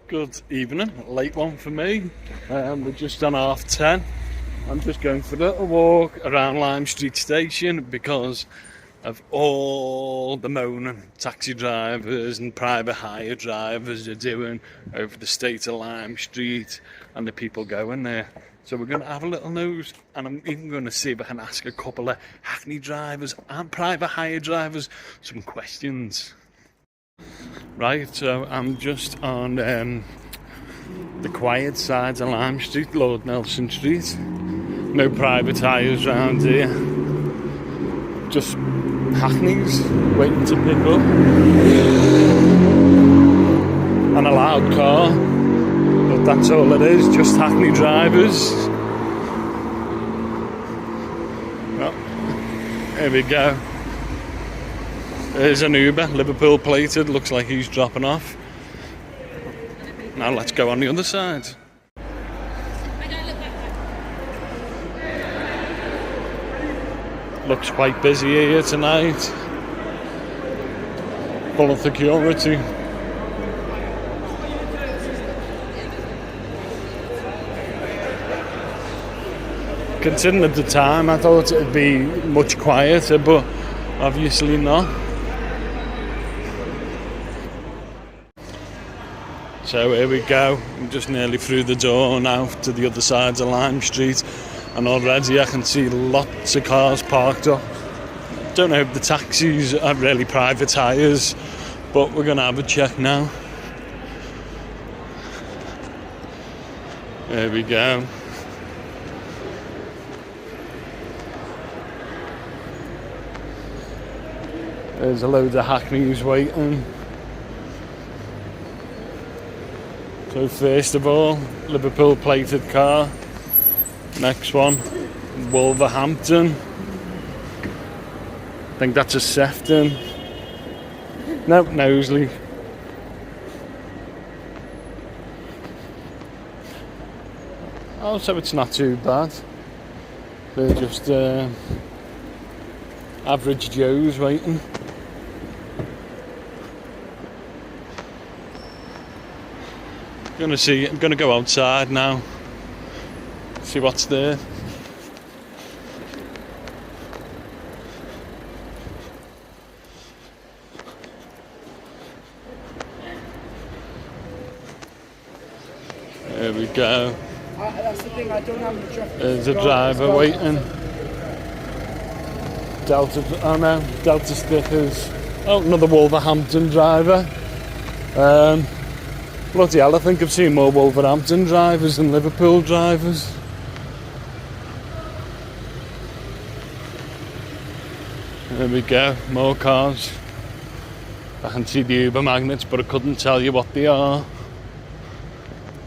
Good evening, late one for me. We're just on 10:30. I'm just going for a little walk around Lime Street Station because of all the moaning taxi drivers and private hire drivers are doing over the state of Lime Street and the people going there. So we're going to have a little nose, and I'm even going to see if I can ask a couple of hackney drivers and private hire drivers some questions. Right, so I'm just on the quiet sides of Lime Street, Lord Nelson Street. No private hires around here. Just hackneys waiting to pick up. And a loud car. But that's all it is, just hackney drivers. Well, here we go. There's an Uber, Liverpool plated, looks like he's dropping off. Now let's go on the other side. Looks quite busy here tonight. Full of security. Considering at the time, I thought it'd be much quieter, but obviously not. So here we go, I'm just nearly through the door now to the other side of Lime Street, and already I can see lots of cars parked up. Don't know if the taxis are really private hires, but we're going to have a check now. There we go. There's a load of hackneys waiting. So first of all, Liverpool plated car. Next one, Wolverhampton. I think that's a Sefton. Nope, Knowsley. Oh, so it's not too bad. They're just average Joes waiting. I'm gonna go outside now, see what's there. There we go. That's the thing, I don't have the traffic. There's a driver waiting. Delta stickers. Oh, another Wolverhampton driver. Bloody hell, I think I've seen more Wolverhampton drivers than Liverpool drivers. There we go, more cars. I can see the Uber magnets, but I couldn't tell you what they are.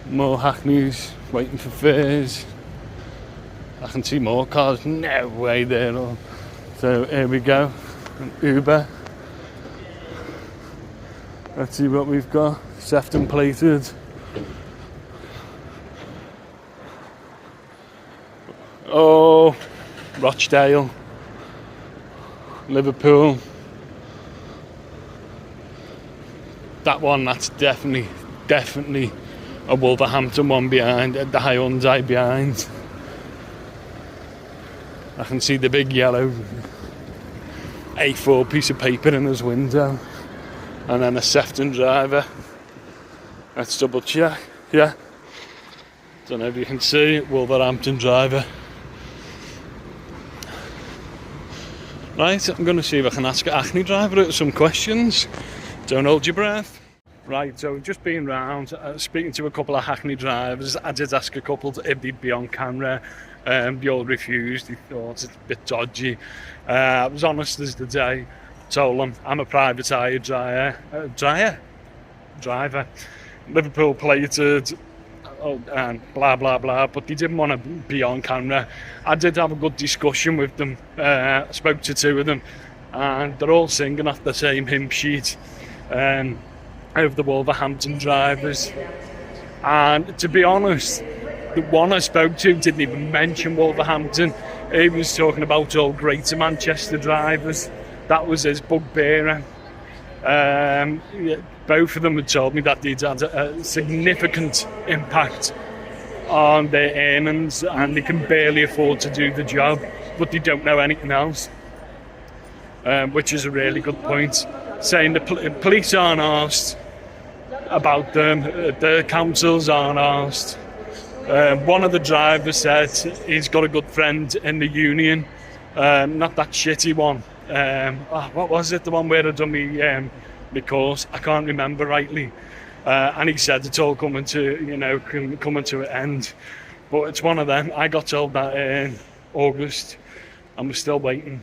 More hackneys waiting for fares. I can see more cars, no way there. So here we go, an Uber. Let's see what we've got. Sefton plated. Oh, Rochdale, Liverpool. That one, that's definitely a Wolverhampton one behind, the Hyundai behind. I can see the big yellow A4 piece of paper in his window. And then a Sefton driver. Let's double check. Yeah. Don't know if you can see, Wolverhampton driver. Right, I'm going to see if I can ask a hackney driver some questions. Don't hold your breath. Right, so just being round, speaking to a couple of hackney drivers. I did ask a couple if they'd be on camera. They all refused. They thought it's a bit dodgy. I was honest as the day. Told them I'm a private hire driver, Liverpool plated, and blah blah blah, but they didn't want to be on camera. I did have a good discussion with them. I spoke to two of them, and they're all singing off the same hymn sheet of the Wolverhampton drivers. And to be honest, the one I spoke to didn't even mention Wolverhampton. He was talking about all Greater Manchester drivers. That was his bugbearer. Yeah, both of them had told me that they'd had a significant impact on their earnings and they can barely afford to do the job, but they don't know anything else, which is a really good point. Saying the police aren't asked about them, the councils aren't asked. One of the drivers said he's got a good friend in the union, not that shitty one. What was it? The one where I done my course. I can't remember rightly. And he said it's all coming to, coming to an end. But it's one of them. I got told that in August, and we're still waiting.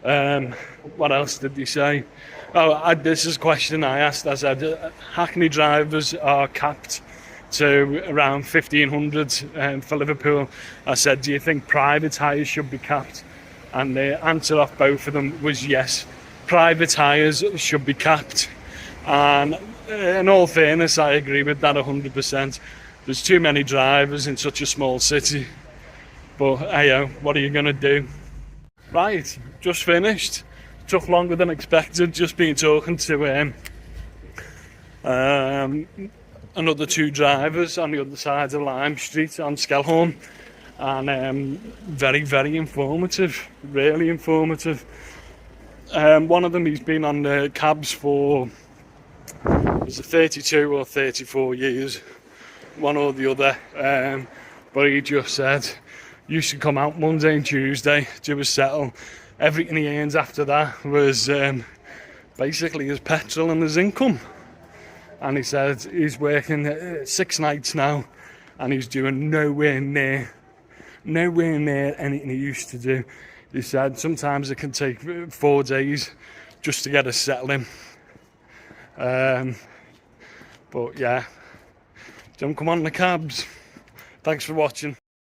What else did they say? This is a question I asked. I said, Hackney drivers are capped to around 1,500 for Liverpool. I said, do you think private hires should be capped? And the answer off both of them was yes, private hires should be capped. And in all fairness, I agree with that 100%. There's too many drivers in such a small city. But hey, what are you going to do? Right, just finished. Took longer than expected. Just been talking to another two drivers on the other side of Lime Street on Skelhorn. And very, very informative, really informative. One of them, he's been on the cabs for, was it 32 or 34 years, one or the other. But he just said, used to come out Monday and Tuesday, do his settle. Everything he earns after that was basically his petrol and his income. And he said he's working 6 nights now, and he's doing nowhere near anything he used to do. He said sometimes it can take 4 days just to get a settle in. But yeah, don't come on the cabs. Thanks for watching.